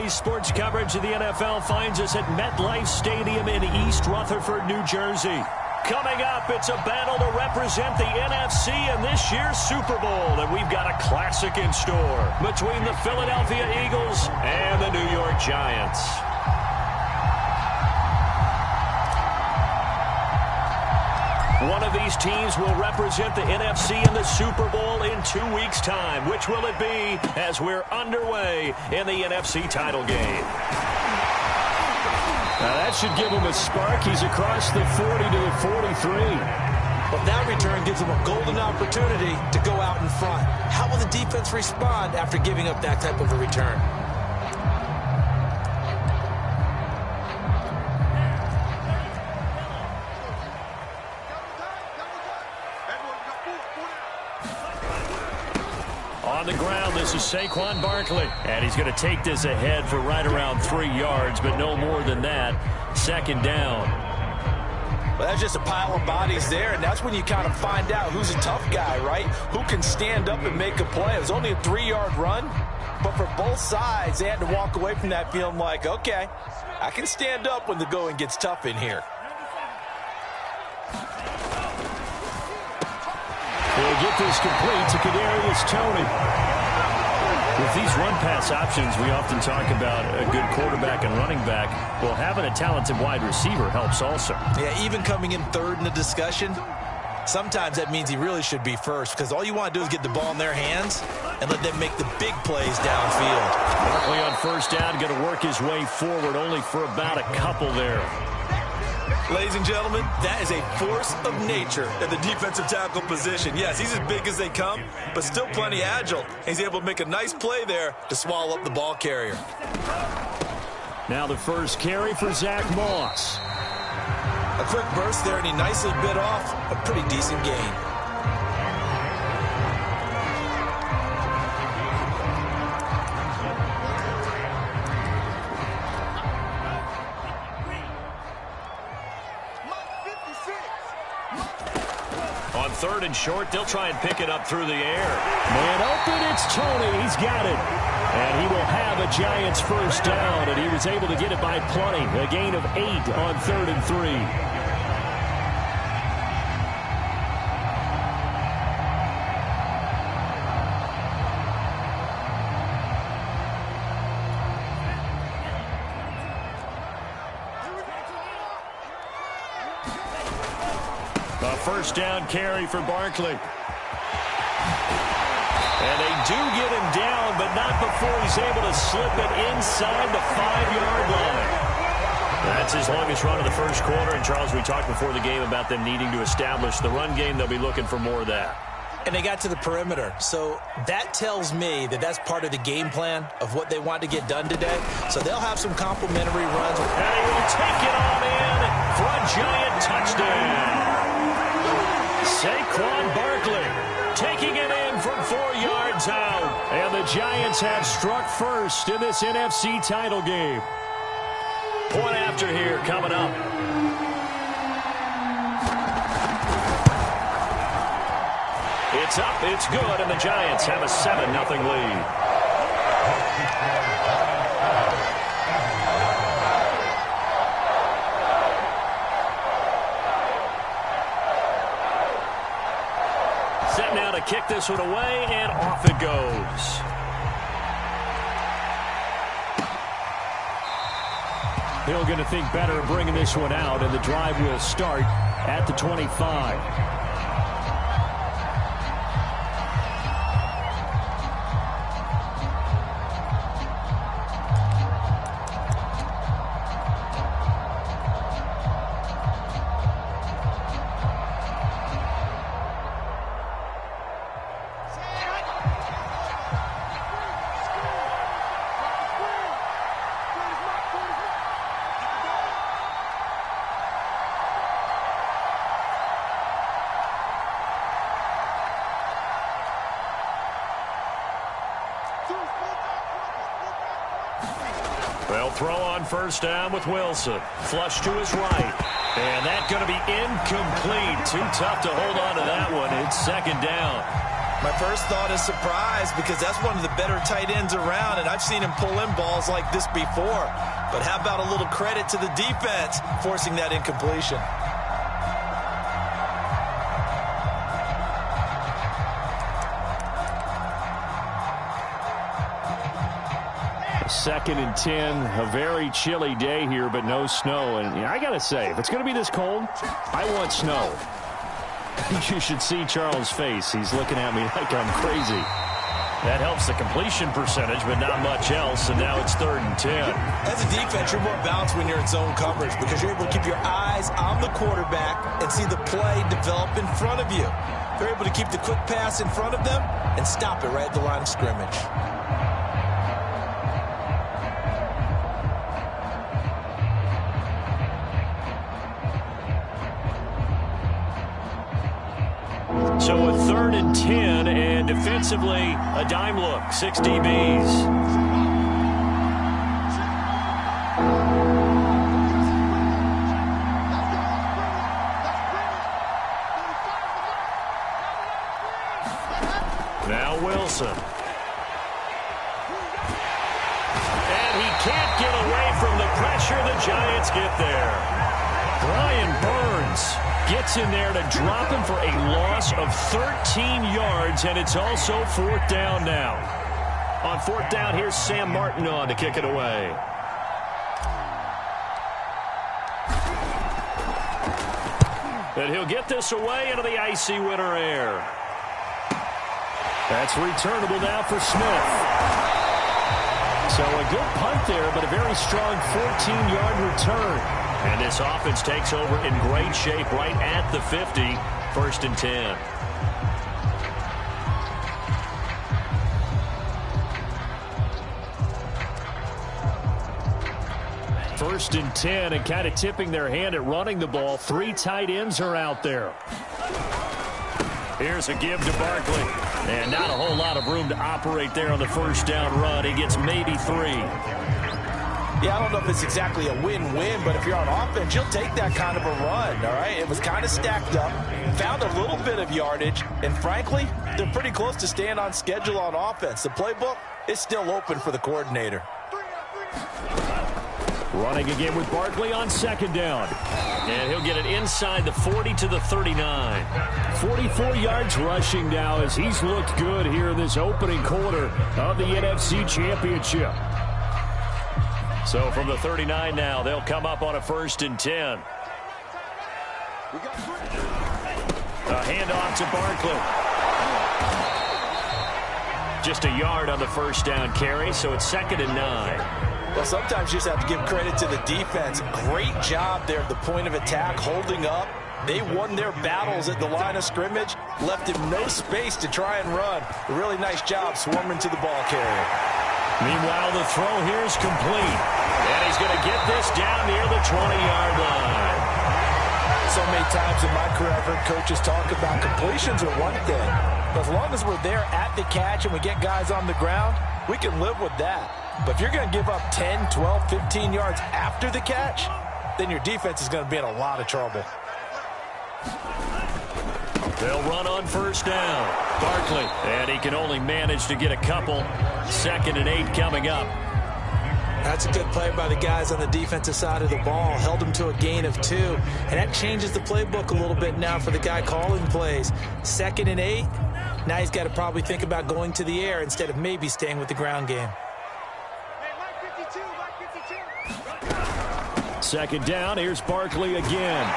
Today's sports coverage of the NFL finds us at MetLife Stadium in East Rutherford, New Jersey. Coming up, it's a battle to represent the NFC in this year's Super Bowl, and we've got a classic in store between the Philadelphia Eagles and the New York Giants. One of these teams will represent the NFC in the Super Bowl in 2 weeks' time. Which will it be as we're underway in the NFC title game? Now that should give him a spark. He's across the 40 to the 43. Well, that return gives him a golden opportunity to go out in front. How will the defense respond after giving up that type of a return? On the ground, this is Saquon Barkley. And he's going to take this ahead for right around 3 yards, but no more than that. Second down. Well, that's just a pile of bodies there, and that's when you kind of find out who's a tough guy, right? Who can stand up and make a play. It was only a 3-yard run, but for both sides, they had to walk away from that feeling like, okay, I can stand up when the going gets tough in here. He'll get this complete to Kadarius Toney. With these run-pass options, we often talk about a good quarterback and running back. Well, having a talented wide receiver helps also. Yeah, even coming in third in the discussion, sometimes that means he really should be first, because all you want to do is get the ball in their hands and let them make the big plays downfield. Barkley on first down, going to work his way forward, only for about a couple there. Ladies and gentlemen, that is a force of nature at the defensive tackle position. Yes, he's as big as they come, but still plenty agile. He's able to make a nice play there to swallow up the ball carrier. Now the first carry for Zach Moss. A quick burst there, and he nicely bit off a pretty decent gain. On third and short, they'll try and pick it up through the air. Man open, it's Toney. He's got it. And he will have a Giants first down, and he was able to get it by plenty. A gain of 8 on 3rd and 3. A first down carry for Barkley. And they do get him down, but not before he's able to slip it inside the 5-yard line. That's his longest run of the first quarter. And, Charles, we talked before the game about them needing to establish the run game. They'll be looking for more of that. And they got to the perimeter. So that tells me that that's part of the game plan of what they want to get done today. So they'll have some complimentary runs. And he will take it on in for a Giant touchdown. Saquon Barkley taking it in from 4 yards out. And the Giants have struck first in this NFC title game. Point after here coming up. It's up, it's good, and the Giants have a 7-0 lead. Set now to kick this one away, and off it goes. Hill going to think better of bringing this one out, and the drive will start at the 25. They'll throw on first down with Wilson. Flush to his right. And that's going to be incomplete. Too tough to hold on to that one. It's second down. My first thought is surprise because that's one of the better tight ends around, and I've seen him pull in balls like this before. But how about a little credit to the defense forcing that incompletion? Second and 10, a very chilly day here, but no snow. And I got to say, if it's going to be this cold, I want snow. You should see Charles' face. He's looking at me like I'm crazy. That helps the completion percentage, but not much else, and now it's 3rd and 10. As a defense, you're more balanced when you're in zone coverage because you're able to keep your eyes on the quarterback and see the play develop in front of you. They're able to keep the quick pass in front of them and stop it right at the line of scrimmage. So a 3rd and 10, and defensively, a dime look, 6 DBs. Now Wilson. And he can't get away from the pressure. The Giants get there. Brian Burns gets in there to drop him for a loss of 13 yards, and it's also 4th down now. On 4th down, here's Sam Martin on to kick it away. And he'll get this away into the icy winter air. That's returnable now for Smith. So a good punt there, but a very strong 14-yard return. And this offense takes over in great shape right at the 50. 1st and 10. First and 10, and kind of tipping their hand at running the ball. 3 tight ends are out there. Here's a give to Barkley. And not a whole lot of room to operate there on the 1st down run. He gets maybe 3. Yeah, I don't know if it's exactly a win-win, but if you're on offense, you'll take that kind of a run, all right? It was kind of stacked up, found a little bit of yardage, and frankly, they're pretty close to staying on schedule on offense. The playbook is still open for the coordinator. Running again with Barkley on 2nd down. And he'll get it inside the 40 to the 39. 44 yards rushing now as he's looked good here in this opening quarter of the NFC Championship. So from the 39 now, they'll come up on a 1st and 10. A handoff to Barkley. Just a yard on the 1st down carry, so it's 2nd and 9. Well, sometimes you just have to give credit to the defense. Great job there at the point of attack, holding up. They won their battles at the line of scrimmage, left him no space to try and run. A really nice job swarming to the ball carrier. Meanwhile, the throw here is complete. And he's going to get this down near the 20-yard line. So many times in my career, I've heard coaches talk about completions are one thing. But as long as we're there at the catch and we get guys on the ground, we can live with that. But if you're going to give up 10, 12, 15 yards after the catch, then your defense is going to be in a lot of trouble. They'll run on 1st down. Barkley, and he can only manage to get a couple. 2nd and 8 coming up. That's a good play by the guys on the defensive side of the ball. Held them to a gain of 2. And that changes the playbook a little bit now for the guy calling plays. 2nd and 8. Now he's got to probably think about going to the air instead of maybe staying with the ground game. 2nd down, here's Barkley again.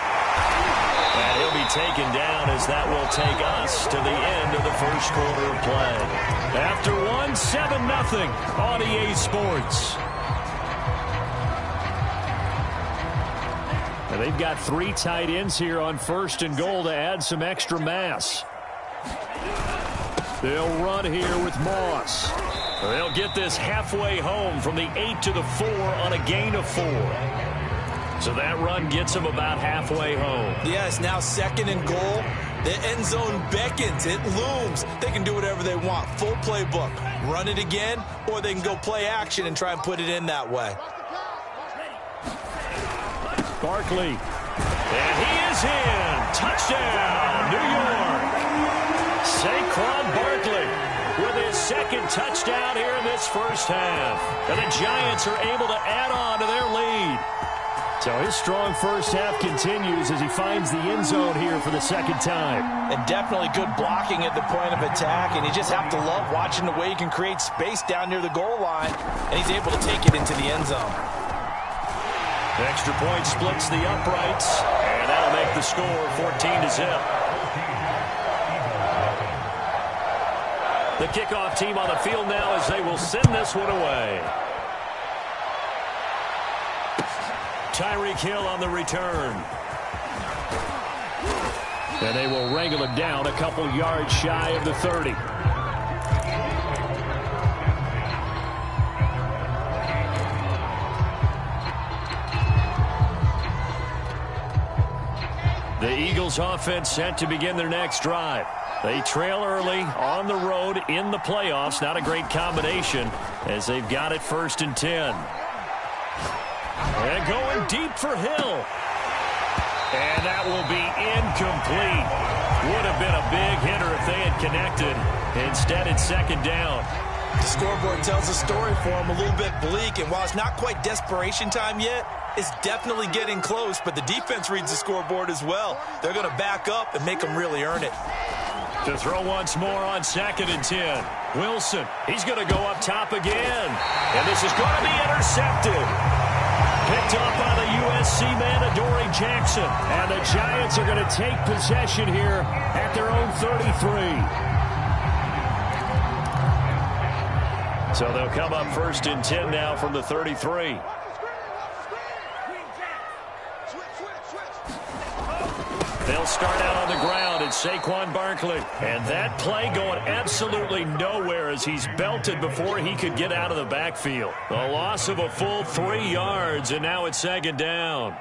And he'll be taken down as that will take us to the end of the 1st quarter of play. After one, 7-0 on EA Sports. Now they've got 3 tight ends here on 1st and goal to add some extra mass. They'll run here with Moss. They'll get this halfway home from the 8 to the 4 on a gain of 4. So that run gets them about halfway home. Yes, now 2nd and goal. The end zone beckons. It looms. They can do whatever they want. Full playbook. Run it again, or they can go play action and try and put it in that way. Barkley. And he is in. Touchdown, New York. Saquon Barkley with his second touchdown here in this first half. And the Giants are able to add on to their lead. So his strong first half continues as he finds the end zone here for the second time. And definitely good blocking at the point of attack. And you just have to love watching the way he can create space down near the goal line. And he's able to take it into the end zone. The extra point splits the uprights. And that'll make the score 14-0. The kickoff team on the field now as they will send this one away. Tyreek Hill on the return. And they will wrangle him down a couple yards shy of the 30. The Eagles offense set to begin their next drive. They trail early on the road in the playoffs. Not a great combination as they've got it 1st and 10. And going deep for Hill. And that will be incomplete. Would have been a big hitter if they had connected. Instead, it's 2nd down. The scoreboard tells a story for him, a little bit bleak. And while it's not quite desperation time yet, it's definitely getting close. But the defense reads the scoreboard as well. They're going to back up and make them really earn it. To throw once more on 2nd and 10. Wilson, he's going to go up top again. And this is going to be intercepted. Picked up by the USC man, Adoree Jackson. And the Giants are going to take possession here at their own 33. So they'll come up 1st and 10 now from the 33. They'll start out on the ground. It's Saquon Barkley. And that play going absolutely nowhere as he's belted before he could get out of the backfield. The loss of a full 3 yards, and now it's 2nd down.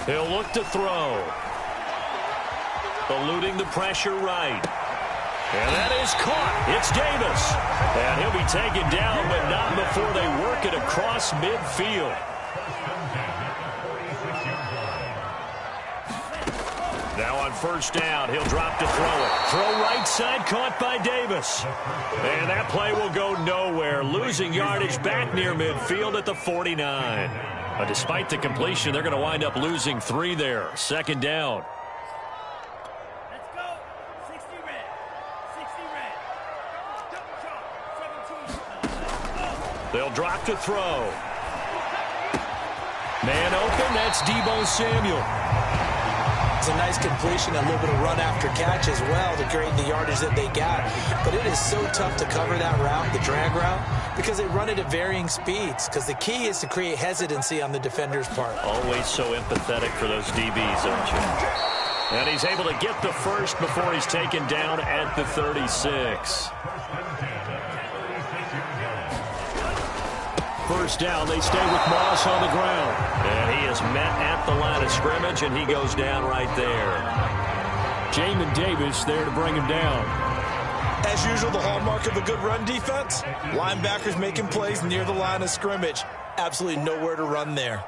He'll look to throw. Eluding the pressure right. And that is caught. It's Davis. And he'll be taken down, but not before they work it across midfield. Now on 1st down, he'll drop to throw it. Throw right side, caught by Davis. And that play will go nowhere. Losing yardage back near midfield at the 49. But despite the completion, they're going to wind up losing 3 there. 2nd down. They'll drop to throw. Man open, that's Deebo Samuel. It's a nice completion, a little bit of run after catch as well to create the yardage that they got. But it is so tough to cover that route, the drag route, because they run it at varying speeds. Because the key is to create hesitancy on the defender's part. Always so empathetic for those DBs, aren't you? And he's able to get the first before he's taken down at the 36. 1st down, they stay with Moss on the ground. And he is met at the line of scrimmage, and he goes down right there. Jamin Davis there to bring him down. As usual, the hallmark of a good run defense, linebackers making plays near the line of scrimmage. Absolutely nowhere to run there.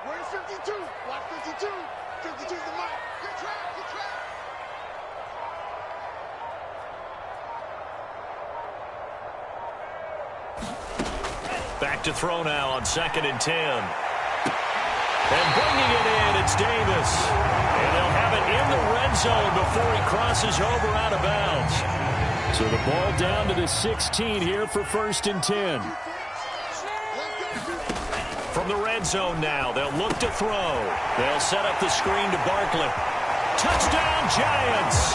Where's 52? Watch 52. 52's the mark. Good track, good track. Back to throw now on 2nd and 10. And bringing it in, it's Davis. And they'll have it in the red zone before he crosses over out of bounds. So the ball down to the 16 here for 1st and 10. From the red zone now, they'll look to throw. They'll set up the screen to Barkley. Touchdown, Giants!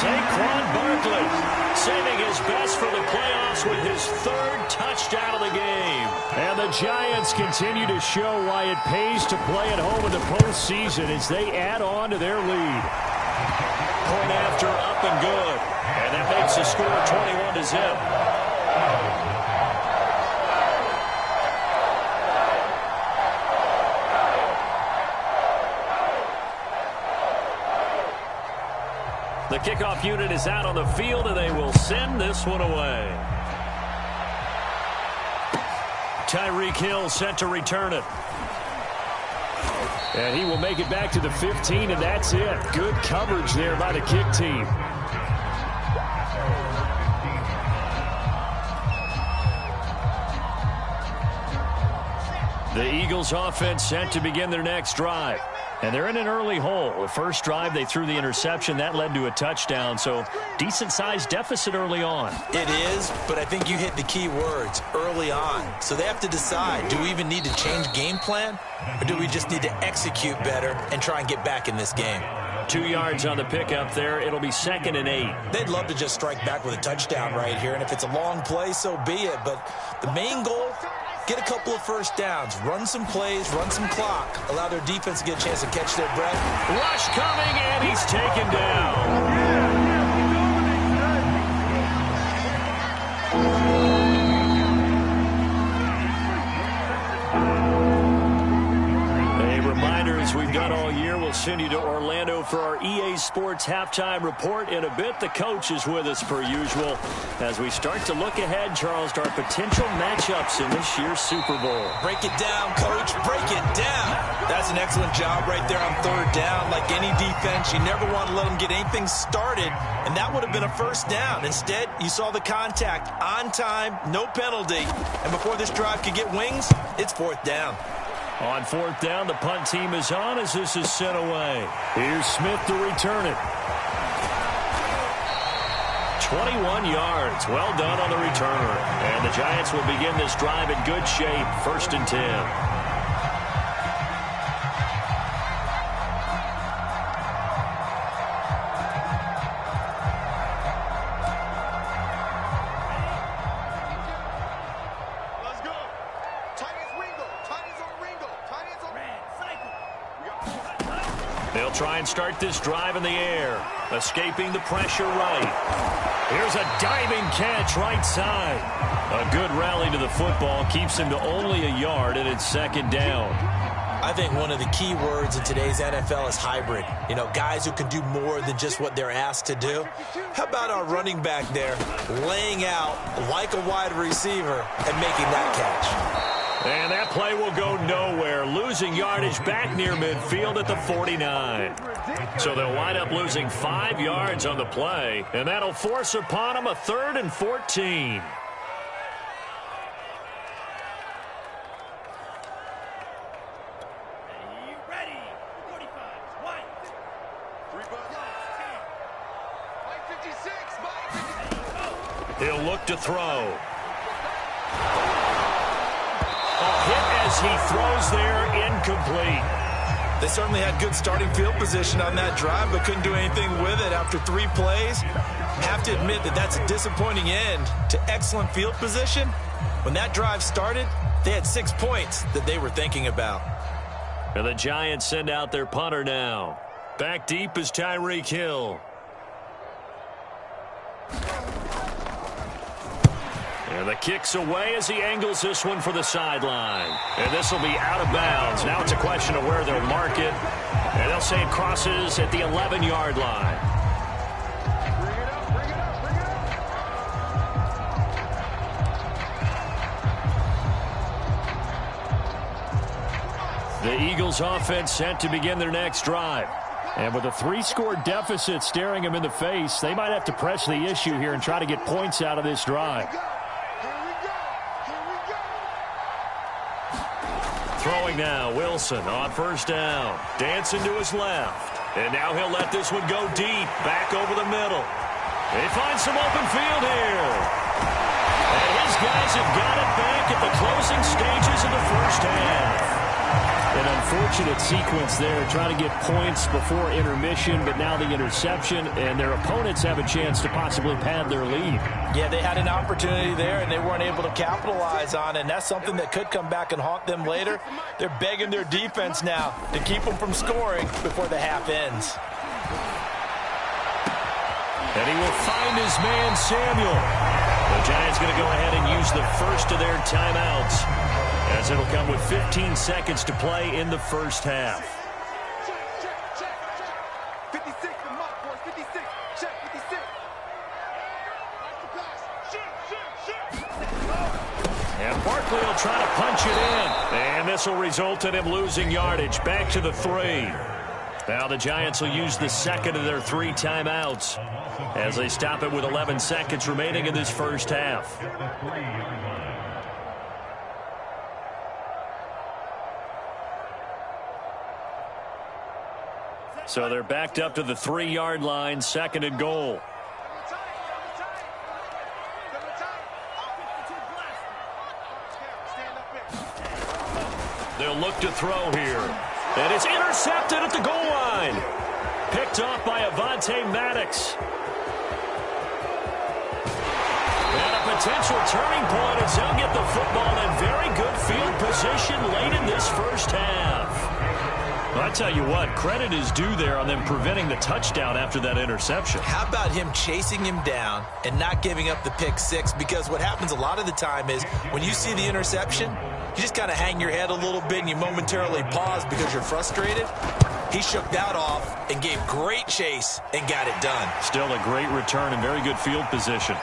Saquon Barkley saving his best for the playoffs with his 3rd touchdown of the game. And the Giants continue to show why it pays to play at home in the postseason as they add on to their lead. Point after up and good. And that makes the score 21-0. The kickoff unit is out on the field, and they will send this one away. Tyreek Hill set to return it. And he will make it back to the 15, and that's it. Good coverage there by the kick team. The Eagles offense set to begin their next drive. And they're in an early hole. The first drive, they threw the interception. That led to a touchdown, so decent-sized deficit early on. It is, but I think you hit the key words, early on. So they have to decide, do we even need to change game plan, or do we just need to execute better and try and get back in this game? 2 yards on the pickup there. It'll be 2nd and 8. They'd love to just strike back with a touchdown right here, and if it's a long play, so be it. But the main goal, get a couple of first downs, run some plays, run some clock, allow their defense to get a chance to catch their breath. Rush coming, and he's taken down. As we've done all year, we'll send you to Orlando for our EA Sports halftime report in a bit. The coach is with us per usual as we start to look ahead, Charles, to our potential matchups in this year's Super Bowl. Break it down, coach. Break it down. That's an excellent job right there on 3rd down. Like any defense, you never want to let them get anything started, and that would have been a first down. Instead, you saw the contact on time, no penalty, and before this drive could get wings, it's 4th down. On 4th down, the punt team is on as this is sent away. Here's Smith to return it. 21 yards. Well done on the return. And the Giants will begin this drive in good shape. 1st and 10. They'll try and start this drive in the air. Escaping the pressure right. Here's a diving catch right side. A good rally to the football keeps him to only a yard, and it's 2nd down. I think one of the key words in today's NFL is hybrid. You know, guys who can do more than just what they're asked to do. How about our running back there laying out like a wide receiver and making that catch? And that play will go nowhere, losing yardage back near midfield at the 49. So they'll wind up losing 5 yards on the play, and that'll force upon them a 3rd and 14. He'll look to throw. As he throws there, incomplete. They certainly had good starting field position on that drive, but couldn't do anything with it after 3 plays. Have to admit that that's a disappointing end to excellent field position. When that drive started, they had 6 points that they were thinking about. And the Giants send out their punter now. Back deep is Tyreek Hill. And the kick's away as he angles this one for the sideline. And this will be out of bounds. Now it's a question of where they'll mark it. And they'll say it crosses at the 11-yard line. The Eagles offense set to begin their next drive. And with a 3-score deficit staring them in the face, they might have to press the issue here and try to get points out of this drive. Throwing now, Wilson on 1st down. Dancing to his left. And now he'll let this one go deep, back over the middle. They find some open field here. And his guys have got it back at the closing stages of the 1st half. An unfortunate sequence there, trying to get points before intermission, but now the interception, and their opponents have a chance to possibly pad their lead. Yeah, they had an opportunity there, and they weren't able to capitalize on it, and that's something that could come back and haunt them later. They're begging their defense now to keep them from scoring before the half ends. And he will find his man, Samuel. The Giants going to go ahead and use the first of their timeouts, as it'll come with 15 seconds to play in the 1st half. Check. 56, the mark, boys. 56. Check, 56. And Barkley will try to punch it in. And this will result in him losing yardage. Back to the 3. Now the Giants will use the second of their 3 timeouts as they stop it with 11 seconds remaining in this first half. So they're backed up to the 3-yard line, 2nd and goal. They'll look to throw here. And it's intercepted at the goal line. Picked off by Avonte Maddox. And a potential turning point as they'll get the football in very good field position late in this first half. Well, I tell you what, credit is due there on them preventing the touchdown after that interception. How about him chasing him down and not giving up the pick 6? Because what happens a lot of the time is when you see the interception, you just kind of hang your head a little bit and you momentarily pause because you're frustrated. He shook that off and gave great chase and got it done. Still a great return and very good field position.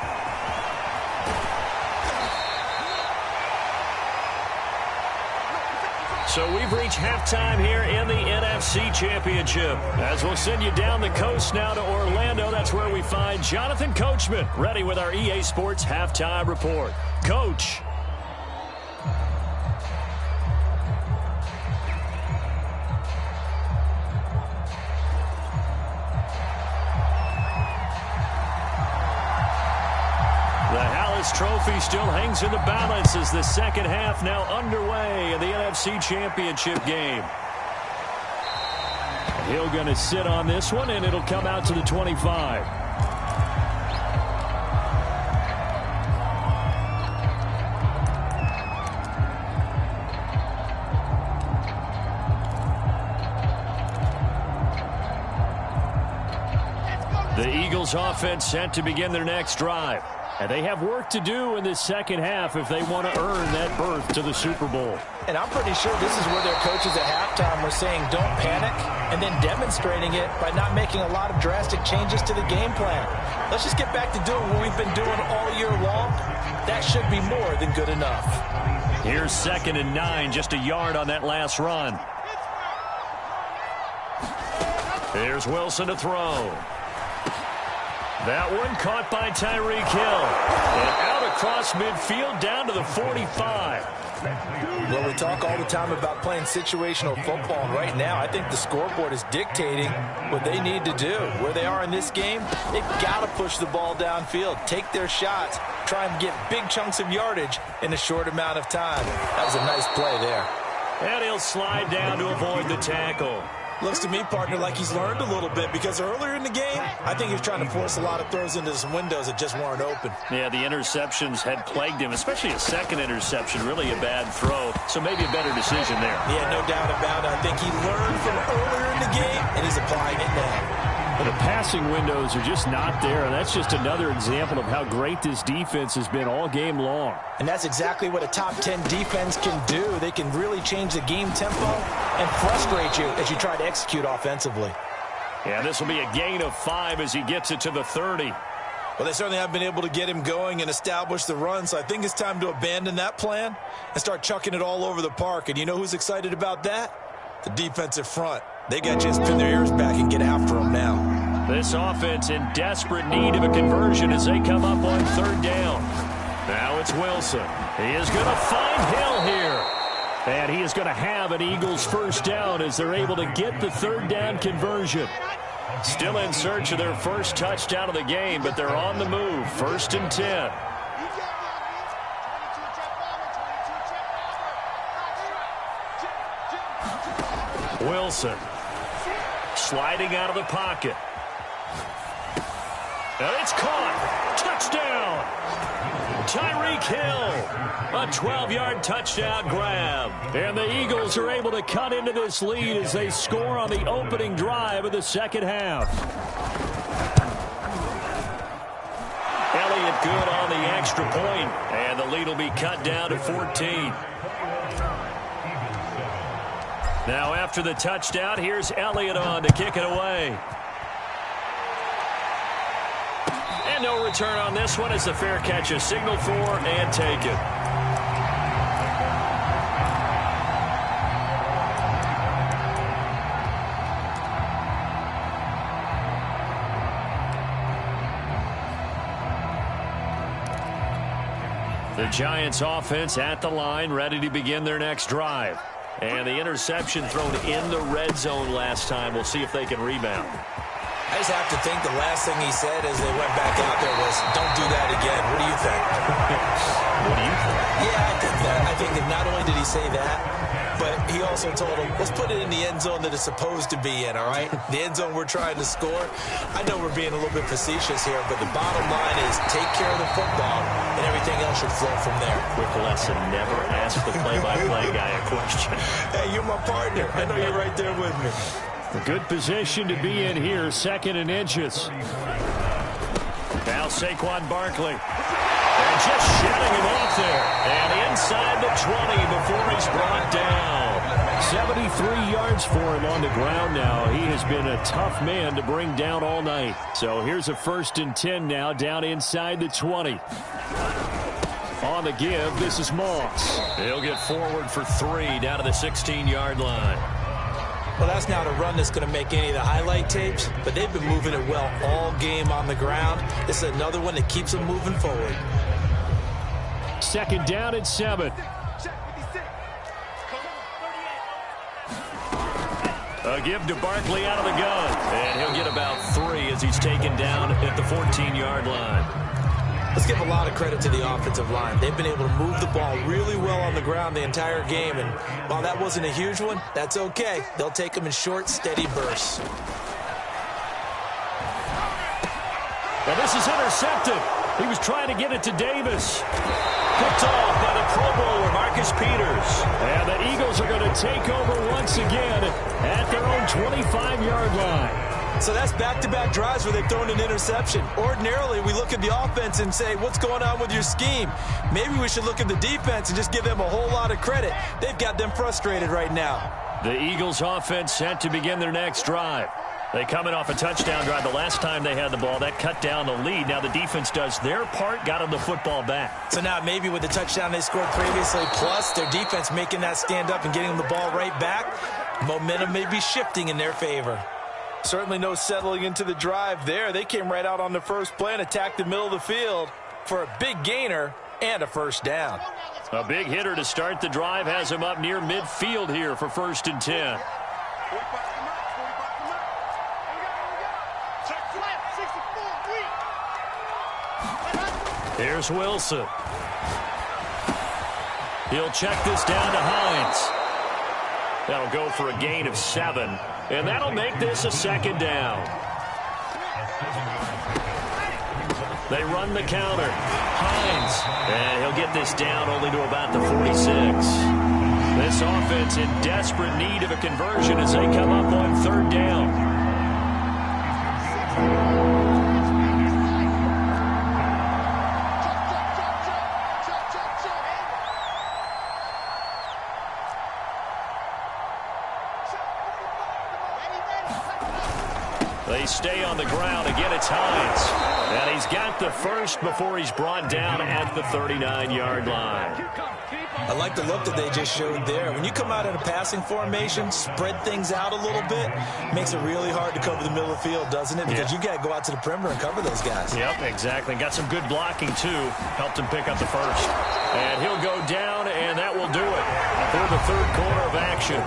So we've reached halftime here in the NFC Championship. As we'll send you down the coast now to Orlando, that's where we find Jonathan Coachman ready with our EA Sports Halftime Report. Coach. Trophy still hangs in the balance as the second half now underway in the NFC Championship game. Hill going to sit on this one, and it'll come out to the 25. The Eagles offense set to begin their next drive. And they have work to do in this second half if they want to earn that berth to the Super Bowl. And I'm pretty sure this is where their coaches at halftime were saying don't panic, and then demonstrating it by not making a lot of drastic changes to the game plan. Let's just get back to doing what we've been doing all year long. That should be more than good enough. Here's 2nd and 9, just a yard on that last run. Here's Wilson to throw. That one caught by Tyreek Hill. And out across midfield down to the 45. Well, we talk all the time about playing situational football. And right now, I think the scoreboard is dictating what they need to do. Where they are in this game, they've got to push the ball downfield, take their shots, try and get big chunks of yardage in a short amount of time. That was a nice play there. And he'll slide down to avoid the tackle. Looks to me, partner, like he's learned a little bit because earlier in the game, I think he was trying to force a lot of throws into some windows that just weren't open. Yeah, the interceptions had plagued him, especially a second interception, really a bad throw. So maybe a better decision there. Yeah, no doubt about it. I think he learned from earlier in the game, and he's applying it now. But the passing windows are just not there, and that's just another example of how great this defense has been all game long. And that's exactly what a top 10 defense can do. They can really change the game tempo and frustrate you as you try to execute offensively. Yeah, this will be a gain of 5 as he gets it to the 30. Well, they certainly have been able to get him going and establish the run, so I think it's time to abandon that plan and start chucking it all over the park. And you know who's excited about that? The defensive front. They got to just pin their ears back and get after him now. This offense in desperate need of a conversion as they come up on 3rd down. Now it's Wilson. He is going to find Hill here. And he is going to have an Eagles first down as they're able to get the 3rd down conversion. Still in search of their first touchdown of the game, but they're on the move. 1st and 10. Wilson sliding out of the pocket. And it's caught. Touchdown. Tyreek Hill. A 12-yard touchdown grab. And the Eagles are able to cut into this lead as they score on the opening drive of the second half. Elliott good on the extra point, and the lead will be cut down to 14. Now after the touchdown, here's Elliott on to kick it away. And no return on this one as the fair catch is signaled for and taken. The Giants offense at the line, ready to begin their next drive. And the interception thrown in the red zone last time. We'll see if they can rebound. I just have to think the last thing he said as they went back out there was, don't do that again. What do you think? What do you think? Yeah, I think that. I think that not only did he say that, but he also told him, let's put it in the end zone that it's supposed to be in, all right? The end zone we're trying to score. I know we're being a little bit facetious here, but the bottom line is take care of the football, and everything else should flow from there. Quick lesson, never ask the play-by-play guy a question. Hey, you're my partner. I know you're right there with me. A good position to be in here, 2nd and inches. Now Saquon Barkley. And just shutting him off there. And inside the 20 before he's brought down. 73 yards for him on the ground now. He has been a tough man to bring down all night. So here's a 1st and 10 now, down inside the 20. On the give, this is Moss. He'll get forward for 3 down to the 16-yard line. Well, that's not a run that's going to make any of the highlight tapes, but they've been moving it well all game on the ground. This is another one that keeps them moving forward. 2nd down at 7. A give to Barkley out of the gun, and he'll get about 3 as he's taken down at the 14-yard line. Let's give a lot of credit to the offensive line. They've been able to move the ball really well on the ground the entire game, and while that wasn't a huge one, that's okay. They'll take them in short, steady bursts. Well, this is intercepted. He was trying to get it to Davis. Picked off by the Pro Bowler, Marcus Peters. And the Eagles are going to take over once again at their own 25-yard line. So that's back-to-back drives where they've thrown an interception. Ordinarily, we look at the offense and say, what's going on with your scheme? Maybe we should look at the defense and just give them a whole lot of credit. They've got them frustrated right now. The Eagles offense set to begin their next drive. They coming off a touchdown drive the last time they had the ball. That cut down the lead. Now the defense does their part, got them the football back. So now maybe with the touchdown they scored previously, plus their defense making that stand up and getting them the ball right back, momentum may be shifting in their favor. Certainly no settling into the drive there. They came right out on the first play and attacked the middle of the field for a big gainer and a 1st down. A big hitter to start the drive has him up near midfield here for 1st and 10. Here's Wilson. He'll check this down to Hines. That'll go for a gain of 7. And that'll make this a 2nd down. They run the counter. Hines. And he'll get this down only to about the 46. This offense in desperate need of a conversion as they come up on 3rd down. They stay on the ground. Again, it's Hines. And he's got the 1st before he's brought down at the 39-yard line. I like the look that they just showed there. When you come out in a passing formation, spread things out a little bit, makes it really hard to cover the middle of the field, doesn't it? Because you got to go out to the perimeter and cover those guys. Yep, exactly. Got some good blocking, too. Helped him pick up the 1st. And he'll go down, and that will do it for the 3rd quarter of action.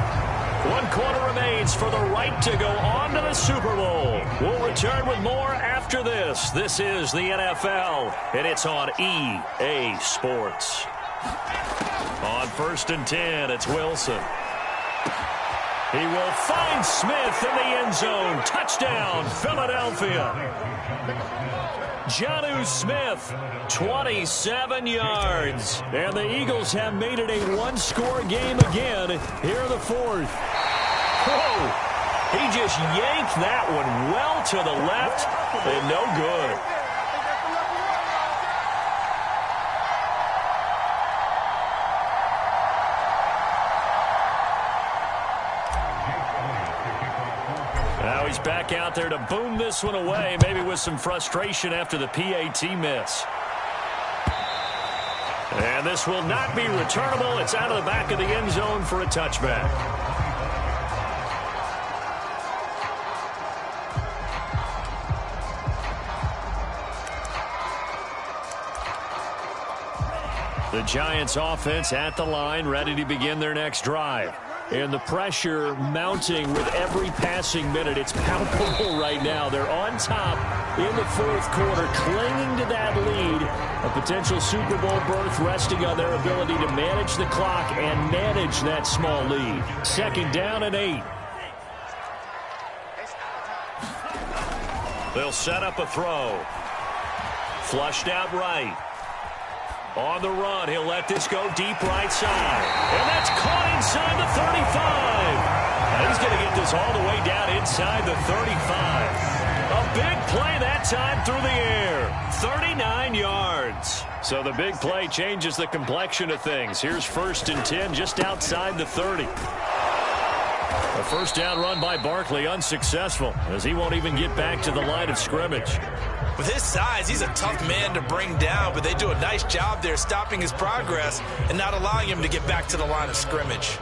1 quarter remains for the right to go on to the Super Bowl. We'll return with more after this. This is the NFL, and it's on EA Sports. On 1st and 10, it's Wilson. He will find Smith in the end zone. Touchdown, Philadelphia. Jonnu Smith, 27 yards. And the Eagles have made it a one-score game again here in the 4th. Whoa! He just yanked that one well to the left and no good. Now he's back out there to boom this one away, maybe with some frustration after the PAT miss. And this will not be returnable. It's out of the back of the end zone for a touchback. The Giants offense at the line, ready to begin their next drive. And the pressure mounting with every passing minute. It's palpable right now. They're on top in the fourth quarter, clinging to that lead. A potential Super Bowl berth resting on their ability to manage the clock and manage that small lead. Second down and 8. They'll set up a throw. Flushed out right. On the run, he'll let this go deep right side. And that's caught inside the 35. And he's going to get this all the way down inside the 35. A big play that time through the air. 39 yards. So the big play changes the complexion of things. Here's 1st and 10 just outside the 30. A first down run by Barkley unsuccessful as he won't even get back to the line of scrimmage. With his size, he's a tough man to bring down, but they do a nice job there stopping his progress and not allowing him to get back to the line of scrimmage.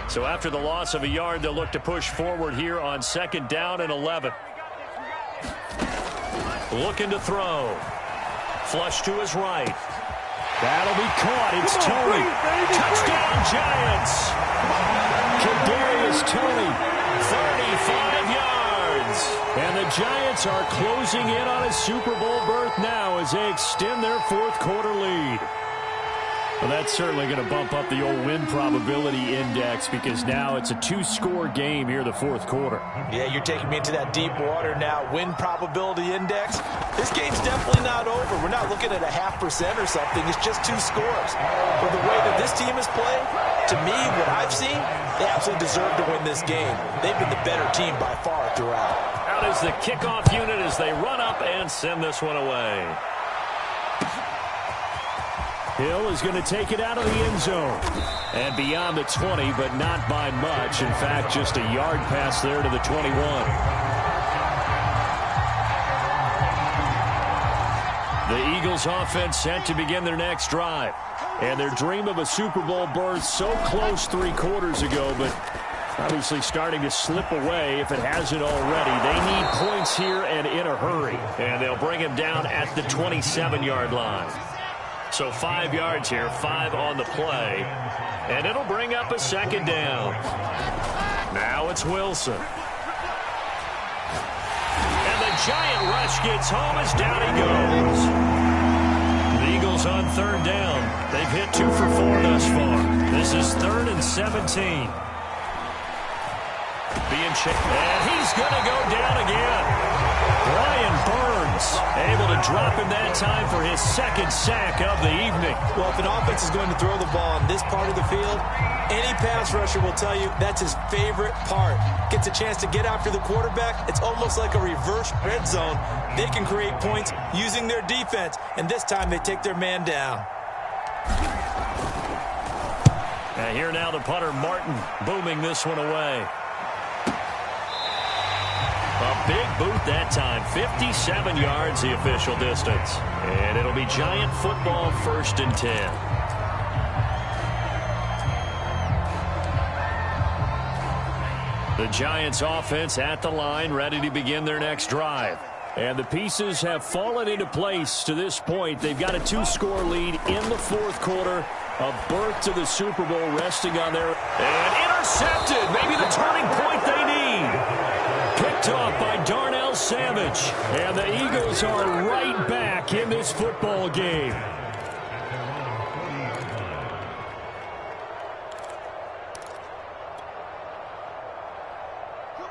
So after the loss of a yard, they'll look to push forward here on 2nd down and 11. Looking to throw. Flush to his right. That'll be caught. It's Tony. Touchdown, Giants. Kadarius Toney, 35 yards. And the Giants are closing in on a Super Bowl berth now as they extend their fourth quarter lead. Well, that's certainly going to bump up the old win probability index because now it's a 2-score game here the fourth quarter. Yeah, you're taking me into that deep water now. Win probability index. This game's definitely not over. We're not looking at a 0.5% or something. It's just 2 scores. But the way that this team is playing, to me, what I've seen, they absolutely deserve to win this game. They've been the better team by far throughout. Out is the kickoff unit as they run up and send this one away. Hill is going to take it out of the end zone. And beyond the 20, but not by much. In fact, just a yard pass there to the 21. The Eagles offense set to begin their next drive. And their dream of a Super Bowl berth so close 3 quarters ago, but obviously starting to slip away if it hasn't already. They need points here and in a hurry. And they'll bring him down at the 27-yard line. So 5 yards here, 5 on the play. And it'll bring up a 2nd down. Now it's Wilson. And the giant rush gets home as down he goes. The Eagles on 3rd down. They've hit 2 for 4 thus far. This is 3rd and 17. Being checked. And he's going to go down again. Brian Burns able to drop him that time for his 2nd sack of the evening. Well, if an offense is going to throw the ball on this part of the field, any pass rusher will tell you that's his favorite part. Gets a chance to get after the quarterback. It's almost like a reverse red zone. They can create points using their defense, and this time they take their man down. And here now the punter, Martin, booming this one away. A big boot that time, 57 yards the official distance. And it'll be Giant football, 1st and 10. The Giants offense at the line, ready to begin their next drive. And the pieces have fallen into place to this point. They've got a 2-score lead in the fourth quarter. A berth to the Super Bowl resting on their... And intercepted, maybe the turning point they need. Picked off by Darnell Savage. And the Eagles are right back in this football game.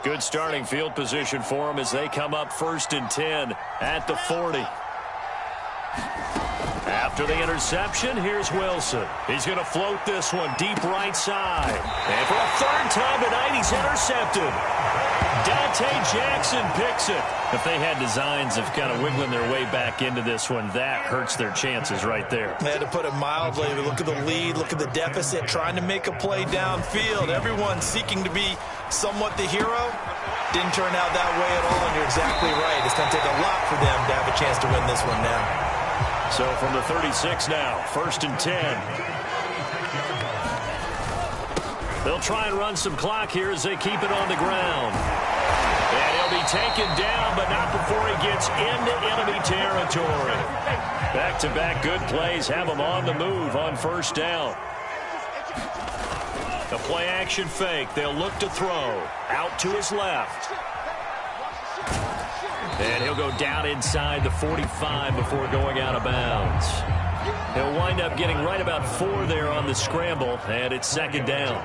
Good starting field position for them as they come up 1st and 10 at the 40. After the interception, here's Wilson. He's going to float this one deep right side. And for a 3rd time tonight, he's intercepted. Dante Jackson picks it. If they had designs of kind of wiggling their way back into this one, that hurts their chances right there. They had to put it mildly. Look at the lead, look at the deficit, trying to make a play downfield. Everyone seeking to be somewhat the hero. Didn't turn out that way at all, and you're exactly right. It's going to take a lot for them to have a chance to win this one now. So from the 36 now, 1st and 10. They'll try and run some clock here as they keep it on the ground. And he'll be taken down, but not before he gets into enemy territory. Back-to-back good plays have him on the move on first down. The play-action fake. They'll look to throw. Out to his left. And he'll go down inside the 45 before going out of bounds. He'll wind up getting right about 4 there on the scramble, and it's second down.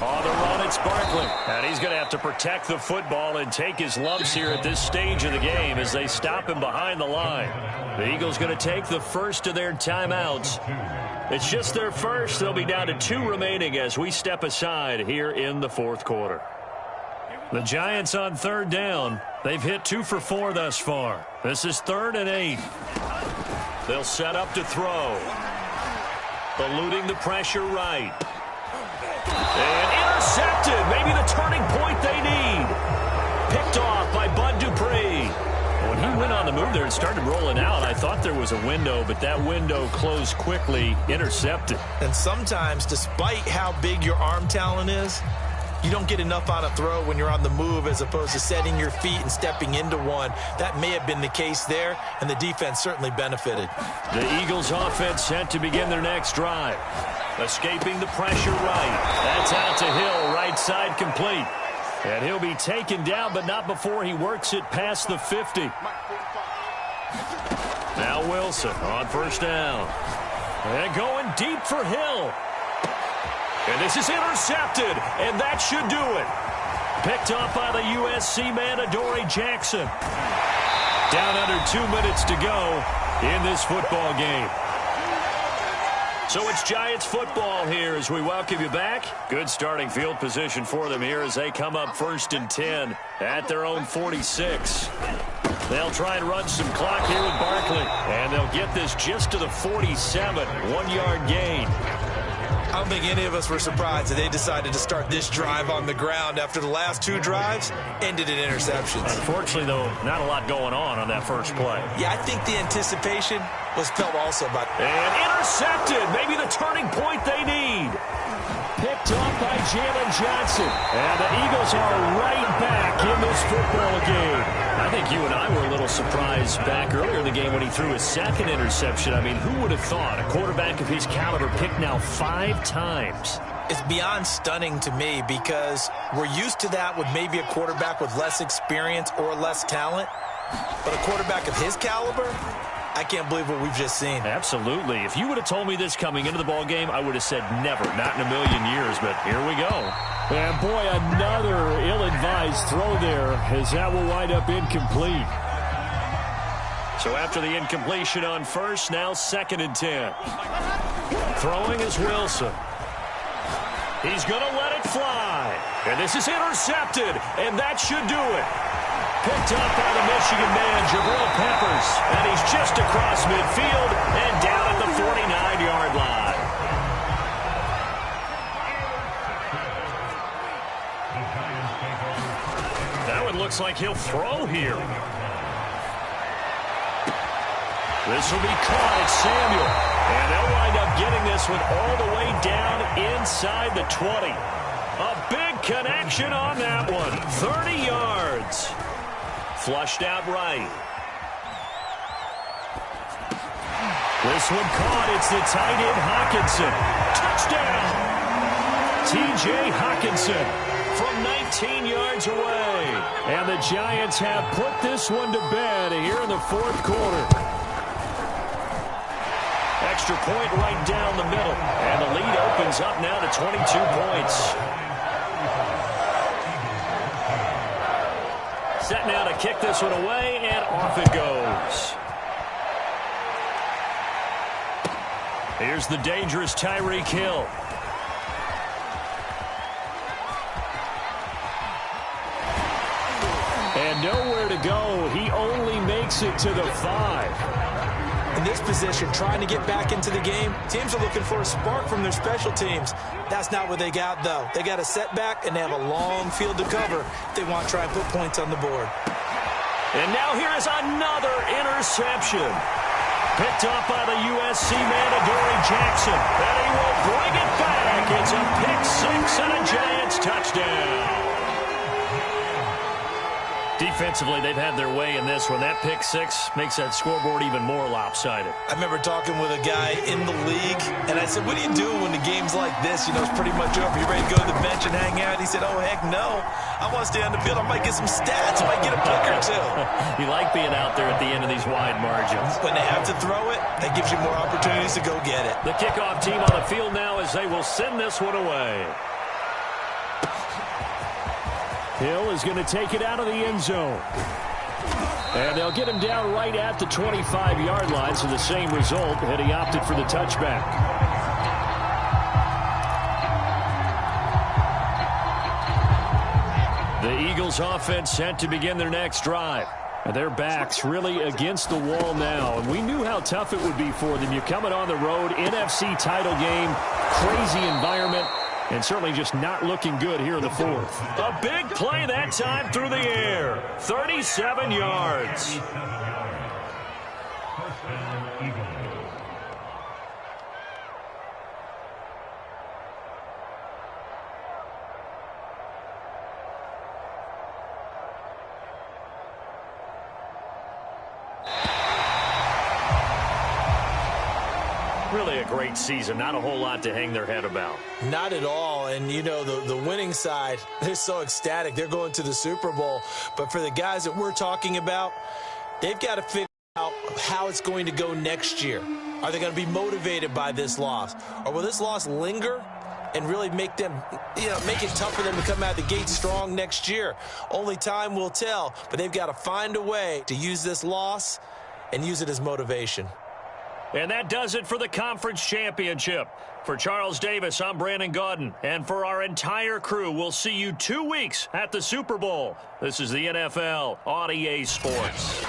On the run, it's Barkley. And he's going to have to protect the football and take his lumps here at this stage of the game as they stop him behind the line. The Eagles going to take the first of their timeouts. It's just their first. They'll be down to 2 remaining as we step aside here in the fourth quarter. The Giants on third down. They've hit 2 for 4 thus far. This is 3rd and 8. They'll set up to throw. Eluding the pressure right. And intercepted. Maybe the turning point they need. Picked off by Bud Dupree. When he went on the move there and started rolling out, I thought there was a window, but that window closed quickly. Intercepted. And sometimes, despite how big your arm talent is, you don't get enough on a throw when you're on the move as opposed to setting your feet and stepping into one. That may have been the case there, and the defense certainly benefited. The Eagles offense set to begin their next drive. Escaping the pressure right. That's out to Hill, right side complete. And he'll be taken down, but not before he works it past the 50. Now Wilson on first down. And going deep for Hill. And this is intercepted, and that should do it. Picked off by the USC man, Adoree Jackson. Down under 2 minutes to go in this football game. So it's Giants football here as we welcome you back. Good starting field position for them here as they come up 1st and 10 at their own 46. They'll try and run some clock here with Barkley, and they'll get this just to the 47, 1-yard gain. I don't think any of us were surprised that they decided to start this drive on the ground after the last 2 drives ended in interceptions. Unfortunately, though, not a lot going on that first play. Yeah, I think the anticipation was felt also by... And intercepted. Maybe the turning point they need. Picked off by Jalen Johnson. And the Eagles are right back in this football game. I think you and I were a little surprised back earlier in the game when he threw his 2nd interception. I mean, who would have thought a quarterback of his caliber picked now 5 times? It's beyond stunning to me because we're used to that with maybe a quarterback with less experience or less talent. But a quarterback of his caliber, I can't believe what we've just seen. Absolutely. If you would have told me this coming into the ball game, I would have said never, not in a million years, but here we go. And boy, another ill-advised throw there as that will wind up incomplete. So after the incompletion on first, now 2nd and 10. Throwing is Wilson. He's going to let it fly. And this is intercepted, and that should do it. Picked up by the Michigan man, Jabril Peppers. And he's just across midfield and down at the 49-yard line. That one looks like he'll throw here. This will be caught at Samuel. And they'll wind up getting this one all the way down inside the 20. A big connection on that one. 30 yards. Flushed out right. This one caught. It's the tight end Hawkinson. Touchdown. T.J. Hawkinson from 19 yards away. And the Giants have put this one to bed here in the fourth quarter. Extra point right down the middle. And the lead opens up now to 22 points. Set now to kick this one away, and off it goes. Here's the dangerous Tyreek Hill. And nowhere to go. He only makes it to the 5. In this position, trying to get back into the game, teams are looking for a spark from their special teams. That's not what they got, though. They got a setback, and they have a long field to cover if they want to try and put points on the board. And now here is another interception. Picked up by the USC man, Adoree Jackson. And he will bring it back. It's a pick six and a Giants touchdown. Defensively, they've had their way in this one. That pick six makes that scoreboard even more lopsided. I remember talking with a guy in the league, and I said, what do you do when the game's like this? You know, it's pretty much over. You ready to go to the bench and hang out? He said, oh, heck no. I want to stay on the field. I might get some stats. I might get a pick or two. You like being out there at the end of these wide margins. When they have to throw it, that gives you more opportunities to go get it. The kickoff team on the field now as they will send this one away. Hill is going to take it out of the end zone. And they'll get him down right at the 25-yard line, so the same result, and he opted for the touchback. The Eagles offense set to begin their next drive. And their backs really against the wall now. And we knew how tough it would be for them. You're coming on the road, NFC title game, crazy environment. And certainly just not looking good here in the fourth. A big play that time through the air. 37 yards. Really a great season. Not a whole lot to hang their head about. Not at all. And, you know, the winning side, they're so ecstatic. They're going to the Super Bowl. But for the guys that we're talking about, they've got to figure out how it's going to go next year. Are they going to be motivated by this loss? Or will this loss linger and really make them, make it tough for them to come out of the gate strong next year? Only time will tell. But they've got to find a way to use this loss and use it as motivation. And that does it for the conference championship. For Charles Davis, I'm Brandon Gaudin. And for our entire crew, we'll see you 2 weeks at the Super Bowl. This is the NFL on EA Sports.